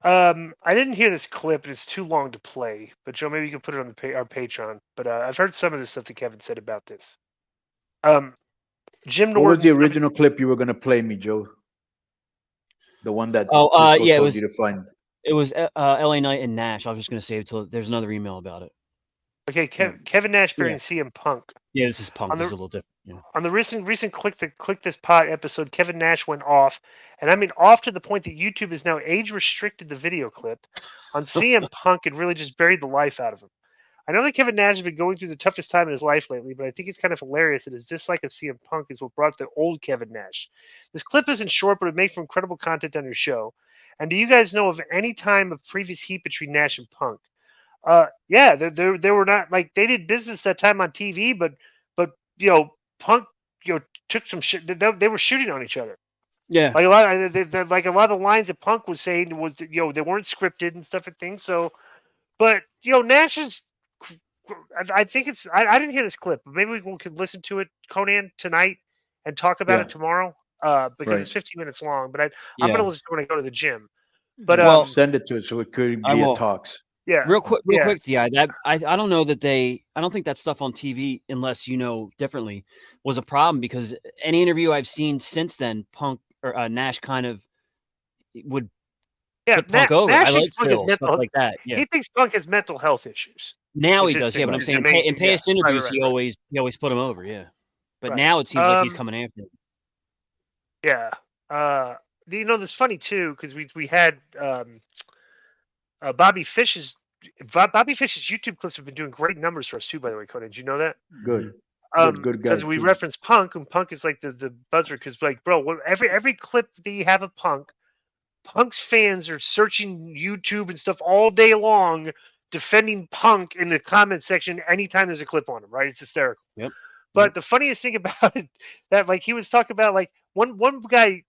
I didn't hear this clip, and it's too long to play. But Joe, maybe you can put it on our Patreon. But I've heard some of the stuff that Kevin said about this. Jim What was the Norton. original clip you were going to play me, Joe? The one that Oh, Cisco yeah, told you to find. it was LA Knight and Nash. I was just going to say it till there's another email about it. Okay, Kevin Nash burying CM Punk. Yeah, this is Punk. This is a little different. Yeah. On the recent Click This Pod episode, Kevin Nash went off, and I mean off to the point that YouTube has now age restricted the video clip on CM Punk and really just buried the life out of him. I know that Kevin Nash has been going through the toughest time in his life lately, but I think it's kind of hilarious that his dislike of CM Punk is what brought the old Kevin Nash. This clip isn't short, but it makes for incredible content on your show. And do you guys know of any time of previous heat between Nash and Punk? Yeah, they were not like they did business that time on TV, but Punk took some shit. They were shooting on each other. Yeah, like a lot of the lines that Punk was saying was they weren't scripted and stuff and things. So, but Nash is. I think it's. I didn't hear this clip, but maybe we can listen to it, Konnan, tonight and talk about it tomorrow. Because it's 15 minutes long. But I'm going to listen to it when I go to the gym. But send it to us so it could be a talks. Yeah. Real quick, DI. That I don't know that I don't think that stuff on TV, unless you know differently, was a problem because any interview I've seen since then, Punk or Nash kind of would put Punk over. Nash I like Phil, stuff like that. Yeah. He thinks Punk has mental health issues. Now he does, but I'm saying in past interviews he always put him over, yeah. But now it seems like he's coming after him. Yeah. This funny too because we had. Bobby Fish's YouTube clips have been doing great numbers for us too. By the way, Konnan, did you know that? Good. Good guy. Because we reference Punk, and Punk is like the buzzer. Because like, bro, every clip that you have of Punk's fans are searching YouTube and stuff all day long, defending Punk in the comment section anytime there's a clip on him. Right? It's hysterical. Yep. But the funniest thing about it that like he was talking about like one guy,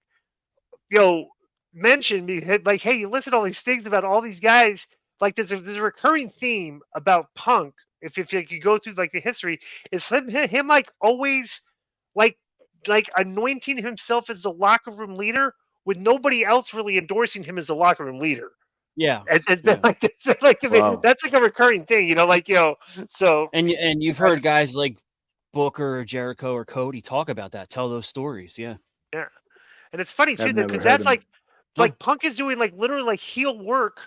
mentioned me like, hey, you listen to all these things about all these guys. Like there's a recurring theme about Punk. If you go through like the history, is him like always like anointing himself as the locker room leader with nobody else really endorsing him as the locker room leader. Yeah, it's been like that's like a recurring thing, So and you've heard guys like Booker or Jericho or Cody talk about that, tell those stories. Yeah, and it's funny too because that's like Punk is doing like literally like heel work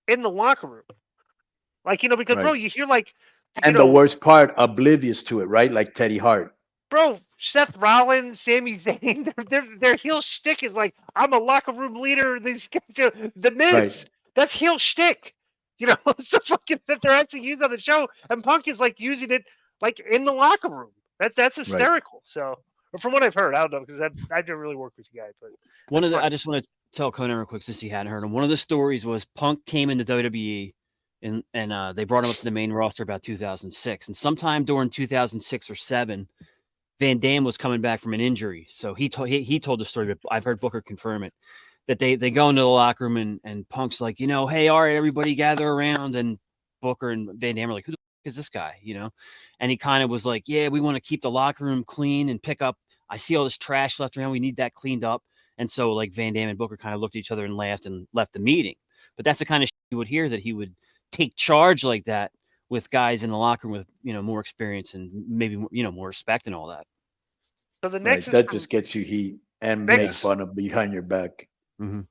in the locker room, like because bro, you hear like, the worst part, oblivious to it, right? Like Teddy Hart. Bro, Seth Rollins, Sami Zayn, their heel shtick is like, I'm a locker room leader. These guys, the Miz, that's heel shtick. So fucking that they're actually using on the show, and Punk is like using it like in the locker room. That's hysterical. So. From what I've heard, I don't know because I didn't really work with you guys. But I just want to tell Konnan real quick since he hadn't heard him. One of the stories was Punk came into WWE and they brought him up to the main roster about 2006. And sometime during 2006 or 7, Van Dam was coming back from an injury. So he told the story, but I've heard Booker confirm it, that they go into the locker room and Punk's like, hey, all right, everybody gather around. And Booker and Van Dam are like, who the is this guy, and he kind of was like, yeah, we want to keep the locker room clean and pick up. I see all this trash left around. We need that cleaned up. And so like Van Dam and Booker kind of looked at each other and laughed and left the meeting. But that's the kind of shit you would hear, that he would take charge like that with guys in the locker room with, more experience and maybe, more respect and all that. So the next that just gets you heat and makes fun of behind your back. Mm-hmm.